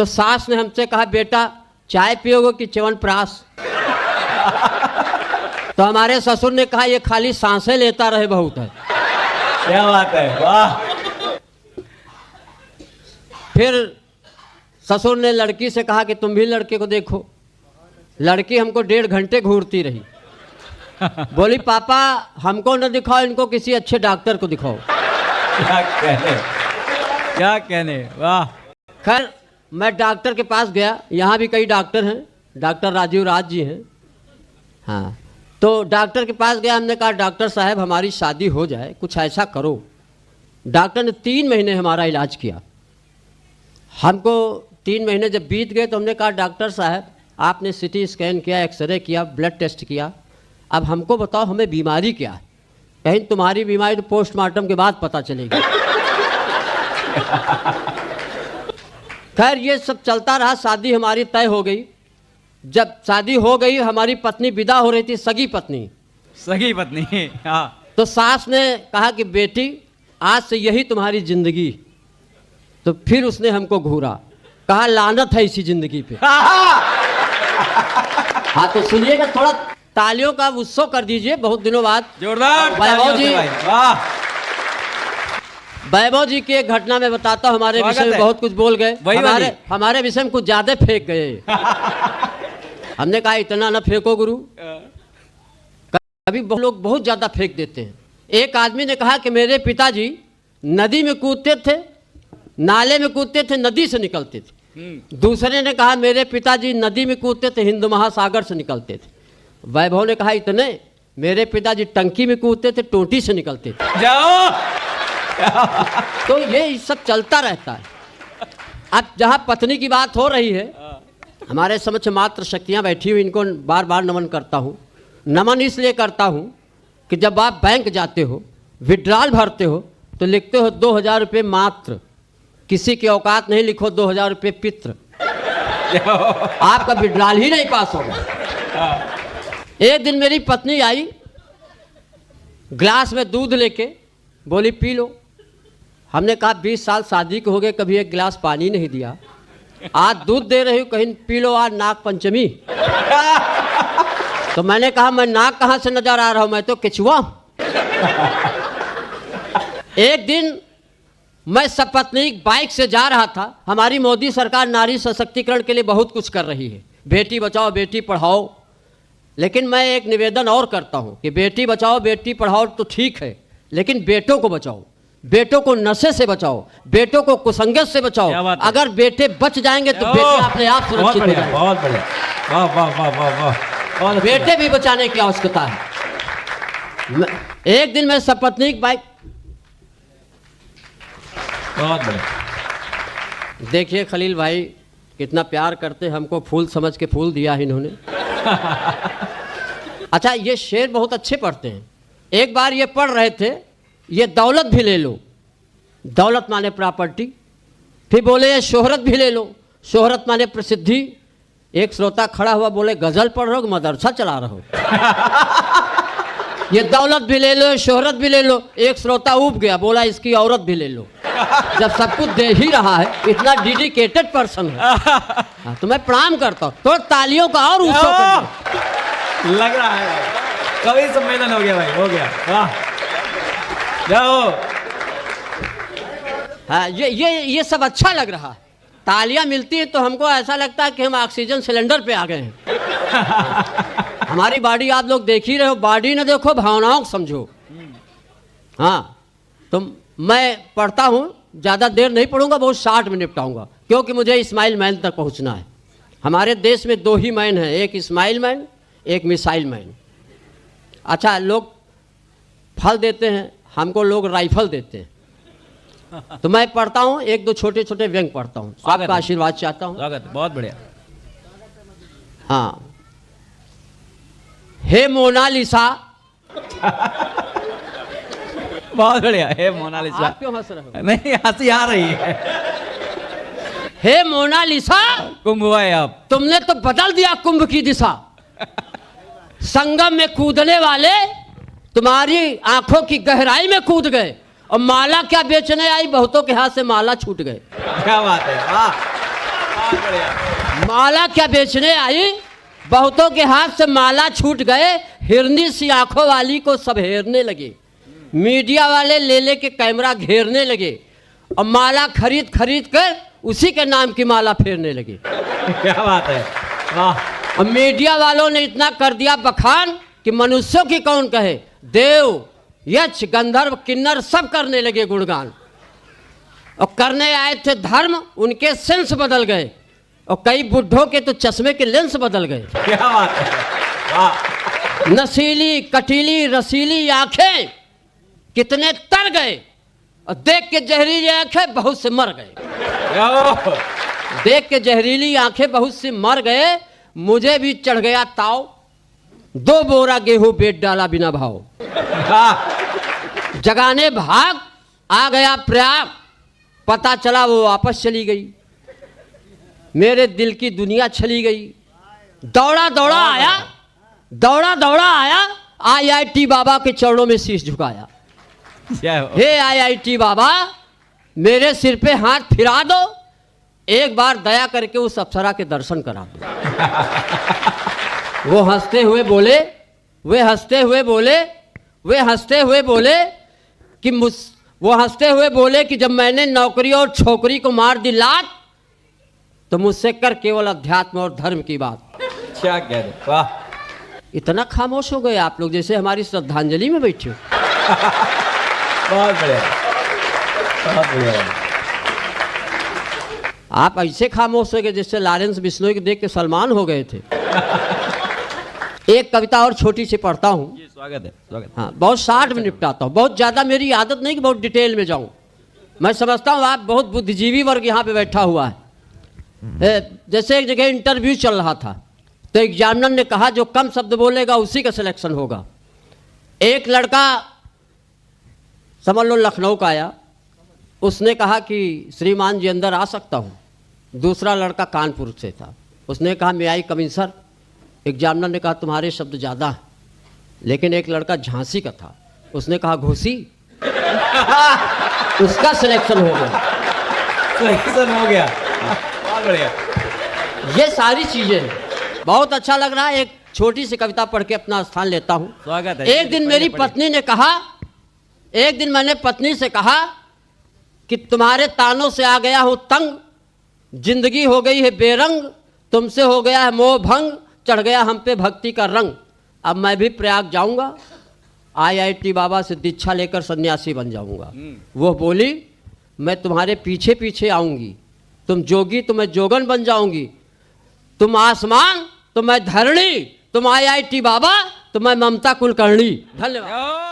तो सास ने हमसे कहा, बेटा चाय पियोगे कि च्यवनप्राश? तो हमारे ससुर ने कहा, ये खाली सांसें लेता रहे बहुत है। क्या बात है, वाह। फिर ससुर ने लड़की से कहा कि तुम भी लड़के को देखो। लड़की हमको 1.5 घंटे घूरती रही। बोली, पापा हमको न दिखाओ, इनको किसी अच्छे डॉक्टर को दिखाओ। क्या कहने, क्या कहने, वाह। खैर मैं डॉक्टर के पास गया। यहाँ भी कई डॉक्टर हैं, डॉक्टर राजीव राज जी हैं। हाँ, तो डॉक्टर के पास गया। हमने कहा, डॉक्टर साहब हमारी शादी हो जाए, कुछ ऐसा करो। डॉक्टर ने 3 महीने हमारा इलाज किया। हमको 3 महीने जब बीत गए तो हमने कहा, डॉक्टर साहब आपने सीटी स्कैन किया, एक्सरे किया, ब्लड टेस्ट किया, अब हमको बताओ हमें बीमारी क्या है? कहीं तुम्हारी बीमारी तो पोस्टमार्टम के बाद पता चलेगी। खैर ये सब चलता रहा। शादी हमारी तय हो गई। जब शादी हो गई, हमारी पत्नी विदा हो रही थी, सगी पत्नी। सगी पत्नी, हाँ। तो सास ने कहा कि बेटी आज से यही तुम्हारी जिंदगी। तो फिर उसने हमको घूरा, कहा लानत है इसी जिंदगी पे। हाँ तो सुनिएगा, थोड़ा तालियों का उत्सव कर दीजिए, बहुत दिनों बाद। जोरदार वैभव जी, वाह। वैभव जी की एक घटना में बताता हूँ। हमारे विषय में बहुत कुछ बोल गए, हमारे विषय में कुछ ज्यादा फेंक गए। हमने कहा इतना ना फेंको गुरु, कभी लोग बहुत ज्यादा फेंक देते हैं। एक आदमी ने कहा कि मेरे पिताजी नदी में कूदते थे, नाले में कूदते थे, नदी से निकलते थे। दूसरे ने कहा मेरे पिताजी नदी में कूदते थे, हिंद महासागर से निकलते थे। वैभव ने कहा इतने, मेरे पिताजी टंकी में कूदते थे, टोटी से निकलते थे। जाओ। तो ये सब चलता रहता है। अब जहाँ पत्नी की बात हो रही है, हमारे समक्ष मात्र शक्तियाँ बैठी हुई, इनको बार बार नमन करता हूँ। नमन इसलिए करता हूँ कि जब आप बैंक जाते हो, विड्रॉल भरते हो, तो लिखते हो 2000 रुपये मात्र। किसी की औकात नहीं, लिखो 2000 रुपये पित्र। आपका विड्रॉल ही नहीं पास होगा। एक दिन मेरी पत्नी आई ग्लास में दूध लेके, बोली पी लो। हमने कहा 20 साल शादी के हो गए, कभी एक गिलास पानी नहीं दिया, आज दूध दे रही हूँ, कहीं पी लो, आज नाग पंचमी। तो मैंने कहा मैं नाग कहाँ से नजर आ रहा हूँ, मैं तो केचुआ। एक दिन मैं सपत्नीक बाइक से जा रहा था। हमारी मोदी सरकार नारी सशक्तिकरण के लिए बहुत कुछ कर रही है, बेटी बचाओ बेटी पढ़ाओ। लेकिन मैं एक निवेदन और करता हूं कि बेटी बचाओ बेटी पढ़ाओ तो ठीक है, लेकिन बेटों को बचाओ, बेटों को नशे से बचाओ, बेटों को कुसंगत से बचाओ। अगर बेटे बच जाएंगे तो बेटे अपने आप सुरक्षित हो जाएंगे। बहुत बढ़िया, वाह वाह वाह वाह वाह। बेटे भी बचाने की आवश्यकता है। एक दिन मैं सपत्नीक बाइक, बहुत बढ़िया। देखिए खलील भाई कितना प्यार करते, हमको फूल समझ के फूल दिया है इन्होंने। अच्छा ये शेर बहुत अच्छे पढ़ते हैं। एक बार ये पढ़ रहे थे, ये दौलत भी ले लो, दौलत माने प्रॉपर्टी। फिर बोले ये शोहरत भी ले लो, शोहरत माने प्रसिद्धि। एक श्रोता खड़ा हुआ, बोले गजल पढ़ रहे हो मदरसा चला रहे हो। ये दौलत भी ले लो, शोहरत भी ले लो। एक श्रोता ऊब गया, बोला इसकी औरत भी ले लो। जब सब कुछ दे ही रहा है, इतना डेडिकेटेड पर्सन है। तो मैं प्रणाम करता हूँ। तो तालियों का और उत्सव करते लग रहा है कवि सम्मेलन हो गया भाई, हो गया। वाह, जाओ। हाँ ये सब अच्छा लग रहा है। तालियां मिलती है तो हमको ऐसा लगता है कि हम ऑक्सीजन सिलेंडर पे आ गए हैं। हमारी बॉडी आप लोग देख ही रहे हो, बॉडी न देखो भावनाओं को समझो। हाँ तो मैं पढ़ता हूँ, ज़्यादा देर नहीं पढ़ूंगा, बहुत शॉर्ट में निपटाऊंगा, क्योंकि मुझे इस्माइल मैन तक पहुँचना है। हमारे देश में 2 ही मैन हैं, एक इस्माइल मैन, एक मिसाइल मैन। अच्छा लोग फल देते हैं, हमको लोग राइफल देते हैं। तो मैं पढ़ता हूँ, 1-2 छोटे छोटे व्यंग पढ़ता हूँ, आपका आशीर्वाद चाहता हूँ। स्वागत, बहुत बढ़िया। हाँ, हे मोनालिसा। बहुत बढ़िया, हे मोनालिसा। आप क्यों हंस रहे हो? नहीं, हंसी आ रही है। हे मोनालिसा, कुंभ हुआ है आप, तुमने तो बदल दिया कुंभ की दिशा। संगम में कूदने वाले तुम्हारी आंखों की गहराई में कूद गए, और माला क्या बेचने आई, बहुतों के हाथ से माला छूट गए। क्या बात है, वाह। बहुत बढ़िया। माला क्या बेचने आई, बहुतों के हाथ से माला छूट गए, हिरनी सी आंखों वाली को सब हेरने लगे। मीडिया वाले ले के कैमरा घेरने लगे और माला खरीद खरीद कर उसी के नाम की माला फेरने लगे। क्या बात है, वाह। और मीडिया वालों ने इतना कर दिया बखान कि मनुष्यों की कौन कहे, देव यक्ष गंधर्व किन्नर सब करने लगे गुणगान। और करने आए थे धर्म, उनके सेंस बदल गए और कई बुढ़ों के तो चश्मे के लेंस बदल गए। क्या बात है, वाह। नसीली कटीली रसीली आंखें कितने तर गए और देख के जहरीली आंखें बहुत से मर गए। जाओ। देख के जहरीली आंखें बहुत से मर गए, मुझे भी चढ़ गया ताव, 2 बोरा गेहूं बेच डाला बिना भाव। वाह। जगाने भाग आ गया प्रयाग, पता चला वो वापस चली गई। मेरे दिल की दुनिया चली गई। दौड़ा दौड़ा आया, IIT बाबा के चरणों में शीश झुकाया। हे IIT बाबा, मेरे सिर पे हाथ फिरा दो, एक बार दया करके उस अप्सरा के दर्शन करा दो। वो हंसते हुए बोले कि जब मैंने नौकरी और छोकरी को मार दी लात, तो मुझसे कर केवल अध्यात्म और धर्म की बात। क्या कह रहे, वाह। इतना खामोश हो गए आप लोग जैसे हमारी श्रद्धांजलि में बैठे हो। बहुत बढ़िया, बहुत बढ़िया। आप ऐसे खामोश हो गए जैसे लॉरेंस बिश्नोई को देख के सलमान हो गए थे। एक कविता और छोटी सी पढ़ता हूँ। स्वागत है, स्वागत। हाँ, बहुत शार्ट में निपटाता हूँ, बहुत ज़्यादा मेरी आदत नहीं कि बहुत डिटेल में जाऊँ। मैं समझता हूँ आप बहुत बुद्धिजीवी वर्ग यहाँ पे बैठा हुआ है। जैसे एक जगह इंटरव्यू चल रहा था, तो एग्जामिनर ने कहा जो कम शब्द बोलेगा उसी का सिलेक्शन होगा। एक लड़का समझ लो लखनऊ का आया, उसने कहा कि श्रीमान जी अंदर आ सकता हूँ। दूसरा लड़का कानपुर से था, उसने कहा मैं आई कम इन सर। एग्जामिनर ने कहा तुम्हारे शब्द ज़्यादा हैं। लेकिन एक लड़का झांसी का था, उसने कहा घोसी। उसका सिलेक्शन हो गया। सिलेक्शन हो गया, बहुत बढ़िया। ये सारी चीज़ें हैं। बहुत अच्छा लग रहा है। एक छोटी सी कविता पढ़ के अपना स्थान लेता हूँ। स्वागत है। एक दिन मैंने पत्नी से कहा कि तुम्हारे तानों से आ गया हूँ तंग, जिंदगी हो गई है बेरंग, तुमसे हो गया है मोह भंग, चढ़ गया हम पे भक्ति का रंग। अब मैं भी प्रयाग जाऊंगा, IIT बाबा से दीक्षा लेकर सन्यासी बन जाऊंगा। वो बोली मैं तुम्हारे पीछे पीछे आऊंगी, तुम जोगी तो मैं जोगन बन जाऊंगी, तुम आसमान तो मैं धरणी, तुम IIT बाबा तो मैं ममता कुलकर्णी। धन्यवाद।